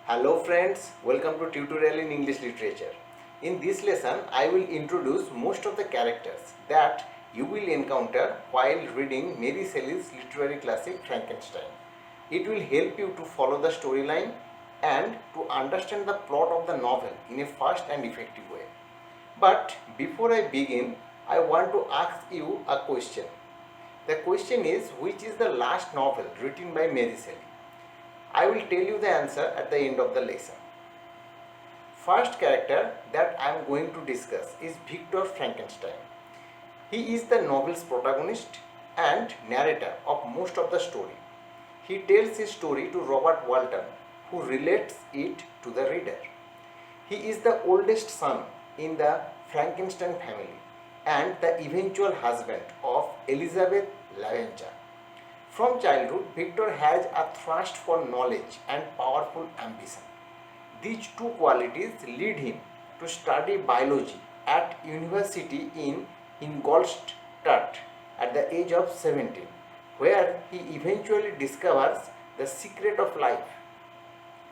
Hello friends, welcome to Tutorial in English Literature. In this lesson, I will introduce most of the characters that you will encounter while reading Mary Shelley's literary classic Frankenstein. It will help you to follow the storyline and to understand the plot of the novel in a fast and effective way. But before I begin, I want to ask you a question. The question is, which is the last novel written by Mary Shelley? I will tell you the answer at the end of the lesson. First character that I am going to discuss is Victor Frankenstein. He is the novel's protagonist and narrator of most of the story. He tells his story to Robert Walton, who relates it to the reader. He is the oldest son in the Frankenstein family and the eventual husband of Elizabeth Lavenza. From childhood, Victor has a thirst for knowledge and powerful ambition. These two qualities lead him to study biology at university in Ingolstadt at the age of 17, where he eventually discovers the secret of life.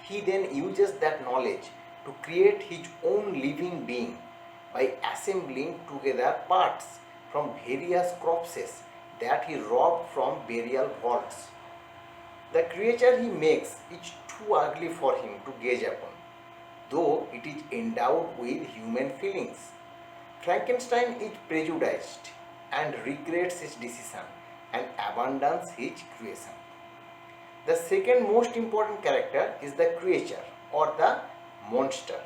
He then uses that knowledge to create his own living being by assembling together parts from various corpses that he robbed from burial vaults. The creature he makes is too ugly for him to gaze upon, though it is endowed with human feelings. Frankenstein is prejudiced and regrets his decision and abandons his creation. The second most important character is the creature or the monster.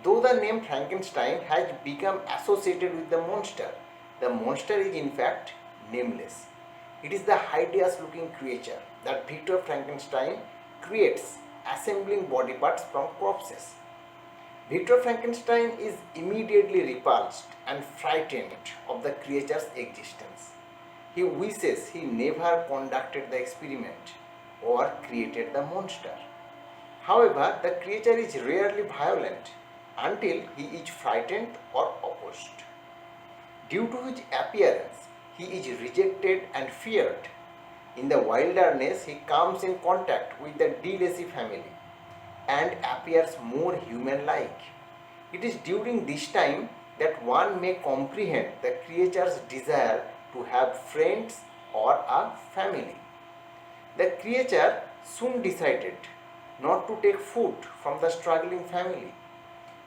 Though the name Frankenstein has become associated with the monster is in fact nameless. It is the hideous looking creature that Victor Frankenstein creates, assembling body parts from corpses. Victor Frankenstein is immediately repulsed and frightened of the creature's existence. He wishes he never conducted the experiment or created the monster. However, the creature is rarely violent until he is frightened or opposed. Due to his appearance, he is rejected and feared. In the wilderness, he comes in contact with the De Lacy family and appears more human-like. It is during this time that one may comprehend the creature's desire to have friends or a family. The creature soon decided not to take food from the struggling family.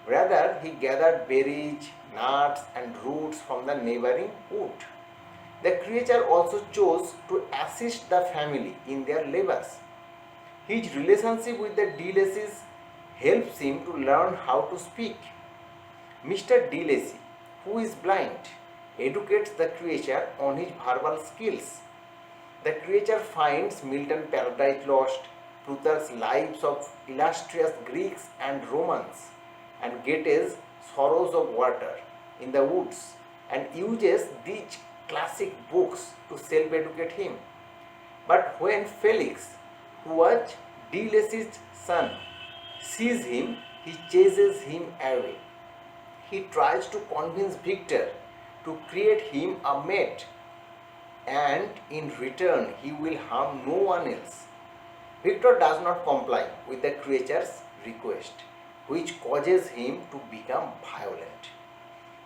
Rather, he gathered berries, nuts, and roots from the neighboring wood. The creature also chose to assist the family in their labors. His relationship with the De Lacys helps him to learn how to speak. Mr. De Lacy, who is blind, educates the creature on his verbal skills. The creature finds Milton's Paradise Lost, Plutarch's Lives of illustrious Greeks and Romans, and Goethe's Sorrows of Water in the woods, and uses these classic books to self-educate him. But when Felix, who was De Lacy's son, sees him, he chases him away. He tries to convince Victor to create him a mate, and in return he will harm no one else. Victor does not comply with the creature's request, which causes him to become violent.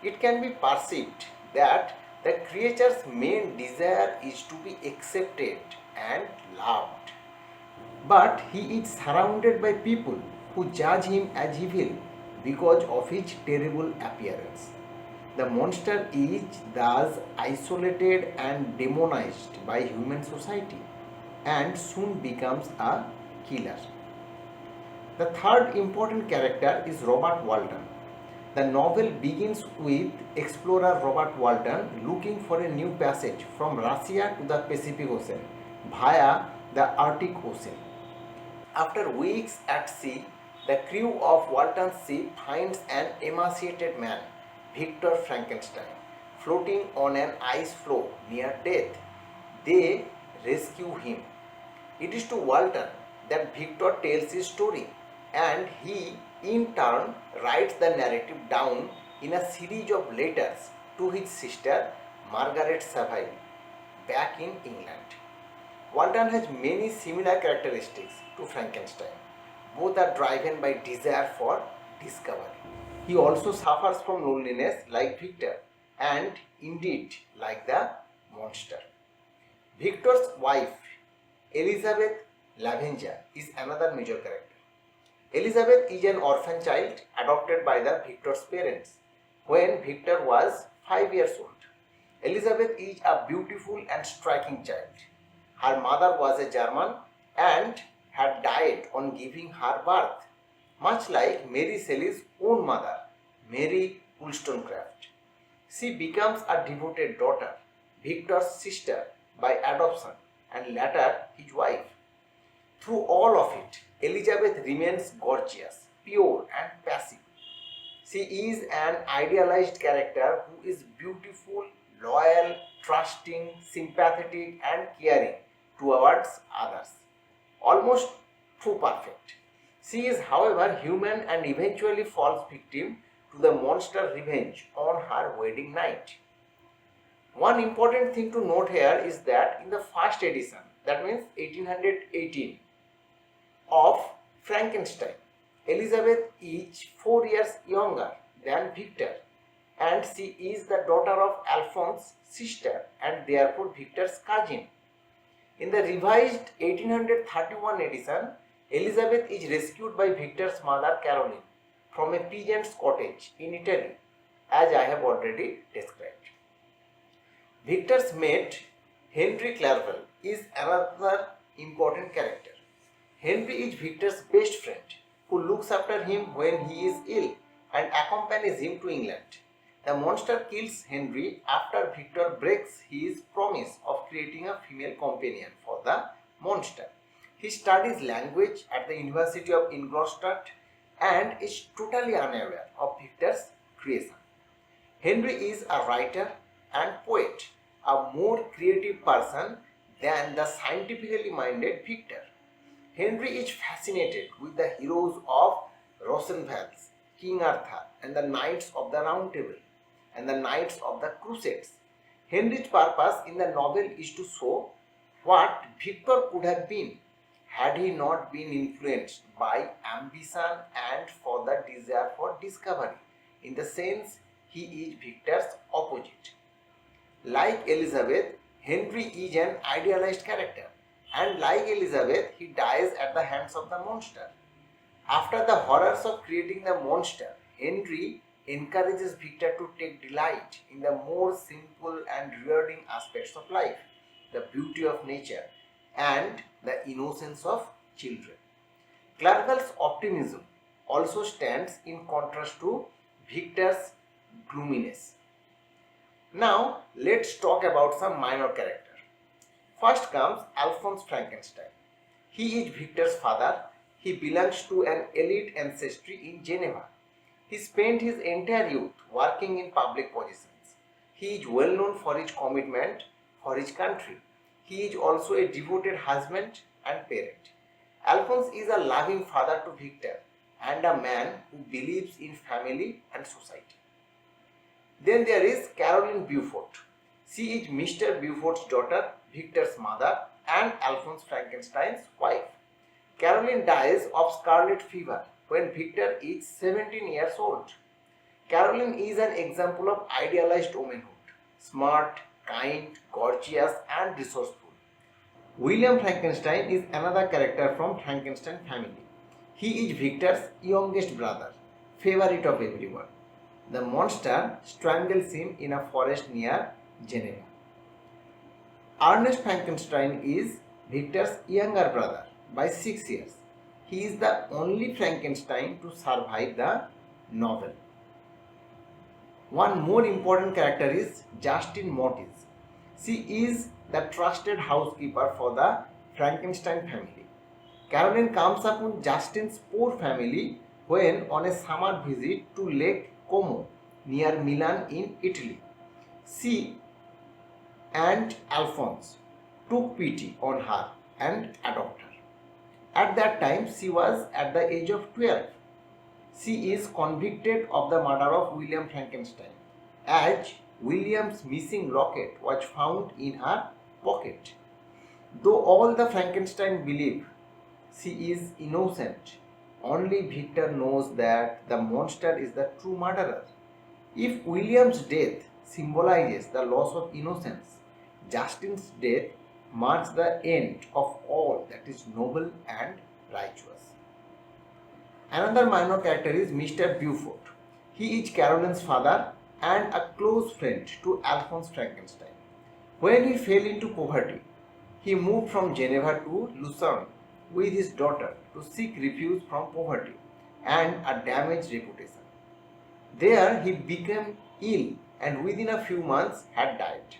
It can be perceived that the creature's main desire is to be accepted and loved. But he is surrounded by people who judge him as evil because of his terrible appearance. The monster is thus isolated and demonized by human society and soon becomes a killer. The third important character is Robert Walton. The novel begins with explorer Robert Walton looking for a new passage from Russia to the Pacific Ocean via the Arctic Ocean. After weeks at sea, the crew of Walton's ship finds an emaciated man, Victor Frankenstein, floating on an ice floe near death. They rescue him. It is to Walton that Victor tells his story, and he in turn writes the narrative down in a series of letters to his sister Margaret Saville back in England. Walton has many similar characteristics to Frankenstein, Both are driven by desire for discovery. He also suffers from loneliness like Victor and indeed like the monster. Victor's wife, Elizabeth Lavenza, is another major character. Elizabeth is an orphan child adopted by the Victor's parents when Victor was 5 years old. Elizabeth is a beautiful and striking child. Her mother was a German and had died on giving her birth, much like Mary Shelley's own mother, Mary Wollstonecraft. She becomes a devoted daughter, Victor's sister by adoption, and later his wife. Through all of it, Elizabeth remains gorgeous, pure, and passive. She is an idealized character who is beautiful, loyal, trusting, sympathetic, and caring towards others, almost too perfect. She is, however, human and eventually falls victim to the monster revenge on her wedding night. One important thing to note here is that in the first edition, that means 1818, of Frankenstein, Elizabeth is 4 years younger than Victor, and she is the daughter of Alphonse's sister and therefore Victor's cousin. In the revised 1831 edition, Elizabeth is rescued by Victor's mother Caroline from a peasant's cottage in Italy, as I have already described. Victor's mate, Henry Clerval, is another important character. Henry is Victor's best friend who looks after him when he is ill and accompanies him to England. The monster kills Henry after Victor breaks his promise of creating a female companion for the monster. He studies language at the University of Ingolstadt and is totally unaware of Victor's creation. Henry is a writer and poet, a more creative person than the scientifically minded Victor. Henry is fascinated with the heroes of Roncesvalles, King Arthur, and the Knights of the Round Table, and the Knights of the Crusades. Henry's purpose in the novel is to show what Victor could have been had he not been influenced by ambition and for the desire for discovery. In the sense, he is Victor's opposite. Like Elizabeth, Henry is an idealized character, and like Elizabeth, he dies at the hands of the monster. After the horrors of creating the monster, Henry encourages Victor to take delight in the more simple and rewarding aspects of life, the beauty of nature, and the innocence of children. Clerval's optimism also stands in contrast to Victor's gloominess. Now, let's talk about some minor characters. First comes Alphonse Frankenstein. He is Victor's father. He belongs to an elite ancestry in Geneva. He spent his entire youth working in public positions. He is well known for his commitment for his country. He is also a devoted husband and parent. Alphonse is a loving father to Victor and a man who believes in family and society. Then there is Caroline Beaufort. She is Mr. Beaufort's daughter, Victor's mother, and Alphonse Frankenstein's wife. Caroline dies of scarlet fever when Victor is 17 years old. Caroline is an example of idealized womanhood, smart, kind, gorgeous, and resourceful. William Frankenstein is another character from Frankenstein family. He is Victor's youngest brother, favorite of everyone. The monster strangles him in a forest near Geneva. Ernest Frankenstein is Victor's younger brother by 6 years. He is the only Frankenstein to survive the novel. One more important character is Justine Moritz. She is the trusted housekeeper for the Frankenstein family. Caroline comes upon Justine's poor family when on a summer visit to Lake Como near Milan in Italy. She and Alphonse took pity on her and adopted her. At that time, she was at the age of 12. She is convicted of the murder of William Frankenstein, as William's missing locket was found in her pocket. Though all the Frankenstein believe she is innocent, only Victor knows that the monster is the true murderer. If William's death symbolizes the loss of innocence, Justine's death marks the end of all that is noble and righteous. Another minor character is Mr. Beaufort. He is Caroline's father and a close friend to Alphonse Frankenstein. When he fell into poverty, he moved from Geneva to Lucerne with his daughter to seek refuge from poverty and a damaged reputation. There he became ill and within a few months had died.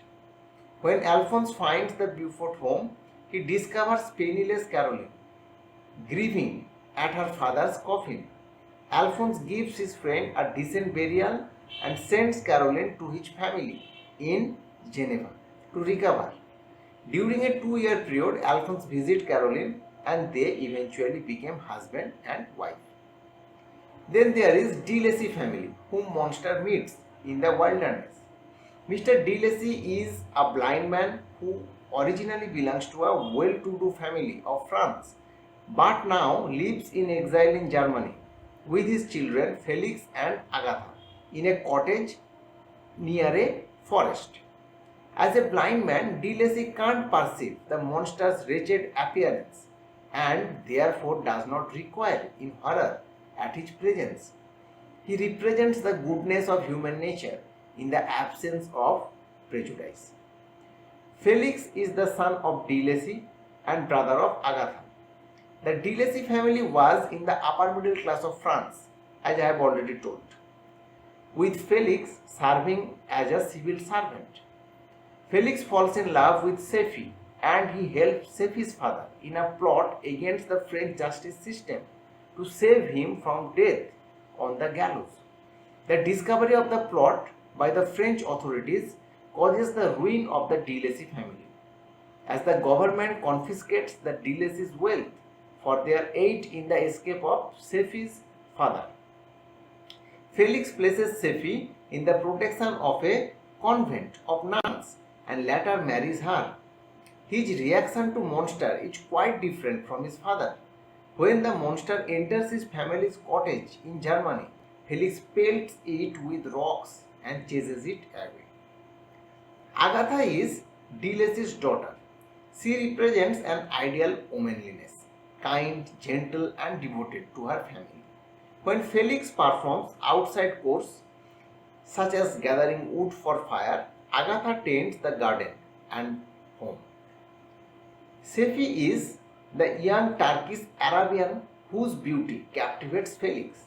When Alphonse finds the Beaufort home, he discovers penniless Caroline grieving at her father's coffin. Alphonse gives his friend a decent burial and sends Caroline to his family in Geneva to recover. During a 2-year period, Alphonse visits Caroline and they eventually became husband and wife. Then there is de Lacy family, whom monster meets in the wilderness. Mr. de Lacy is a blind man who originally belongs to a well-to-do family of France, but now lives in exile in Germany with his children Felix and Agatha in a cottage near a forest. As a blind man, de Lacy can't perceive the monster's wretched appearance and therefore does not require in horror at his presence. He represents the goodness of human nature in the absence of prejudice. Felix is the son of de Lacy and brother of Agatha. The de Lacy family was in the upper middle class of France, as I have already told, with Felix serving as a civil servant. Felix falls in love with Sophie and he helps Sophie's father in a plot against the French justice system to save him from death on the gallows. The discovery of the plot by the French authorities causes the ruin of the de Lacy family, as the government confiscates the de Lacy's wealth for their aid in the escape of Sophie's father. Felix places Sophie in the protection of a convent of nuns and later marries her. His reaction to monster is quite different from his father. When the monster enters his family's cottage in Germany, Felix pelts it with rocks and chases it away. Agatha is de Lacy's daughter. She represents an ideal womanliness, kind, gentle and devoted to her family. When Felix performs outside chores such as gathering wood for fire, Agatha tends the garden and home. Sophie is the young Turkish Arabian whose beauty captivates Felix.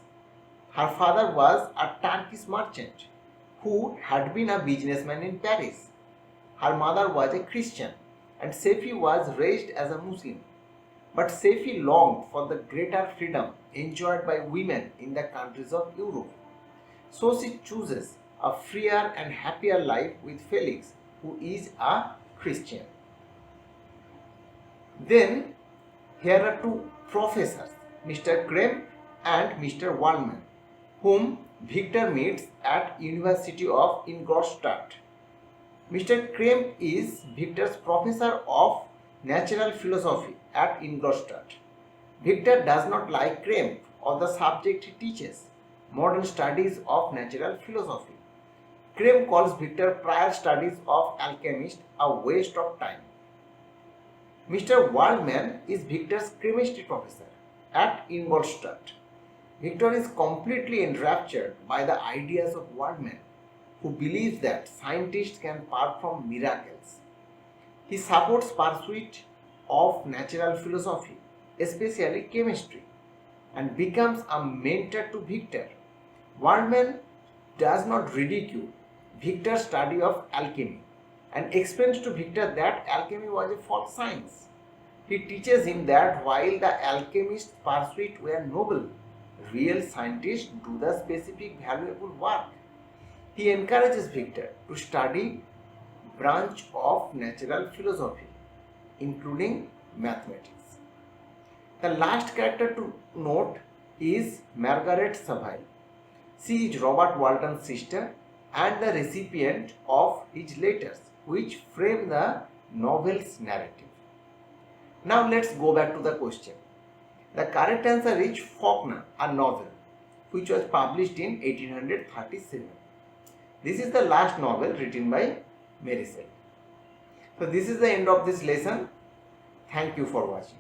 Her father was a Turkish merchant who had been a businessman in Paris. Her mother was a Christian and Sophie was raised as a Muslim. But Sophie longed for the greater freedom enjoyed by women in the countries of Europe. So she chooses a freer and happier life with Felix, who is a Christian. Then here are two professors, Mr. Kremp and Mr. Waldman, whom Victor meets at University of Ingolstadt. Mr. Kremp is Victor's professor of natural philosophy at Ingolstadt. Victor does not like Kremp or the subject he teaches, modern studies of natural philosophy. Kremp calls Victor prior studies of alchemist a waste of time. Mr. Waldman is Victor's chemistry professor at Ingolstadt. Victor is completely enraptured by the ideas of Waldman, who believes that scientists can perform miracles. He supports pursuit of natural philosophy, especially chemistry, and becomes a mentor to Victor. Waldman does not ridicule Victor's study of alchemy and explains to Victor that alchemy was a false science. He teaches him that while the alchemist's pursuits were noble, real scientists do the specific valuable work. He encourages Victor to study branch of natural philosophy, including mathematics. The last character to note is Margaret Saville. She is Robert Walton's sister and the recipient of his letters, which frame the novel's narrative. Now let's go back to the question. The correct answer is Faulkner, a novel, which was published in 1837. This is the last novel written by Mary Shelley. So this is the end of this lesson. Thank you for watching.